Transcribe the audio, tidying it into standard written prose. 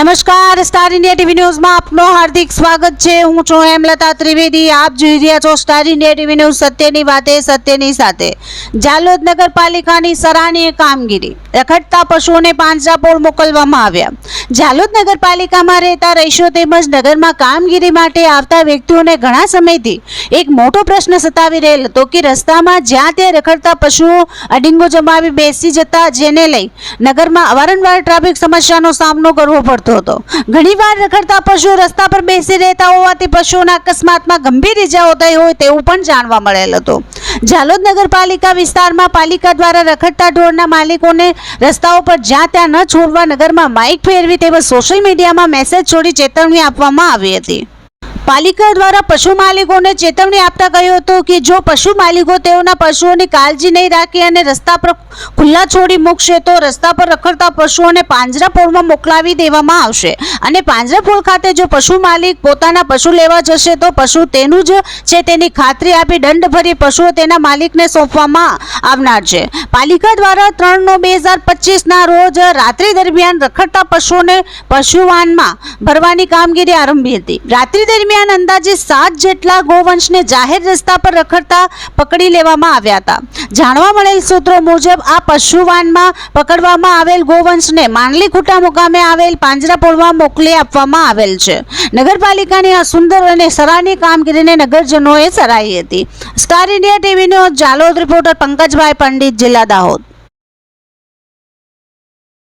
નમસ્કાર, star India TV ન્યૂઝમાં આપનું હાર્દિક સ્વાગત છે। હું છું હેમલતા ત્રિવેદી। આપ જોઈ રહ્યા છો સ્ટાર ઇન્ડિયા ટીવી ન્યૂઝ। સત્યની વાતે સત્યની સાથે। જાલોદ નગરપાલિકાની સરાહનીય કામગીરી। રખડતા પશુઓને પાંજરાપોળ મોકલવામાં આવ્યા। જાલોદ નગરપાલિકામાં રહેતા રહીશો તેમજ નગરમાં કામગીરી માટે આવતા વ્યક્તિઓને ઘણા સમયથી એક મોટો પ્રશ્ન સતાવી રહેલ હતો કે રસ્તામાં જ્યાં ત્યાં રખડતા પશુઓ અડીંગો જમાવી બેસી જતા, જેને લઈ નગરમાં અવારનવાર ટ્રાફિક સમસ્યાનો સામનો કરવો પડતો હતો। ઘણીવાર રખડતા પશુઓ રસ્તા પર બેસી રહેતા હોવાથી પશુઓના અકસ્માતમાં ગંભીર ઇજાઓ થઈ હોય તેવું પણ જાણવા મળેલ હતું। જાલોદ નગરપાલિકા વિસ્તારમાં પાલિકા દ્વારા રખડતા ઢોરના માલિકોને રસ્તાઓ પર જ્યાં ત્યાં ન છોડવા નગરમાં માઇક ફેરવી તેમજ સોશિયલ મીડિયામાં મેસેજ છોડી ચેતવણી આપવામાં આવી હતી। પાલિકા દ્વારા પશુ માલિકોને ચેતવણી આપતા કહ્યું હતું કે જો પશુ માલિકો તેઓના પશુઓની કાળજી નહીં રાખે અને રસ્તા પર ખુલ્લા છોડી મૂકશે તો રસ્તા પર રખડતા પશુઓને પાંજરાપોળમાં મોકલાવી દેવામાં આવશે અને પાંજરાપોળ ખાતે જો પશુ માલિક પોતાના પશુ લેવા જશે તો પશુ તેનું જ છે તેની ખાતરી આપી દંડ ભરી પશુઓ તેના માલિકને સોંપવામાં આવનાર છે। પાલિકા દ્વારા 3/9/2025 ના રોજ રાત્રિ દરમિયાન રખડતા પશુઓને પશુવાનમાં ભરવાની કામગીરી આરંભી હતી। રાત્રિ દરમિયાન અંદાજે 7 જેટલા ગોવંશને જાહેર રસ્તા પર રખડતા પકડી લેવામાં આવ્યા હતા। જાણવા મળેલ સૂત્રો મુજબ આ પશુવાનમાં પકડવામાં આવેલ ગોવંશને માંડલીખુટા મુકામે આવેલ પાંજરાપોળમાં મોકલી આપવામાં આવેલ છે। નગરપાલિકાની આ સુંદર અને સરાહનીય કામગીરીને નગરજનોએ સરાહી હતી। સ્ટાર ઇન્ડિયા ટીવીનો જાલોદ રિપોર્ટર પંકજભાઈ પંડિત, જિલ્લા દાહોદ।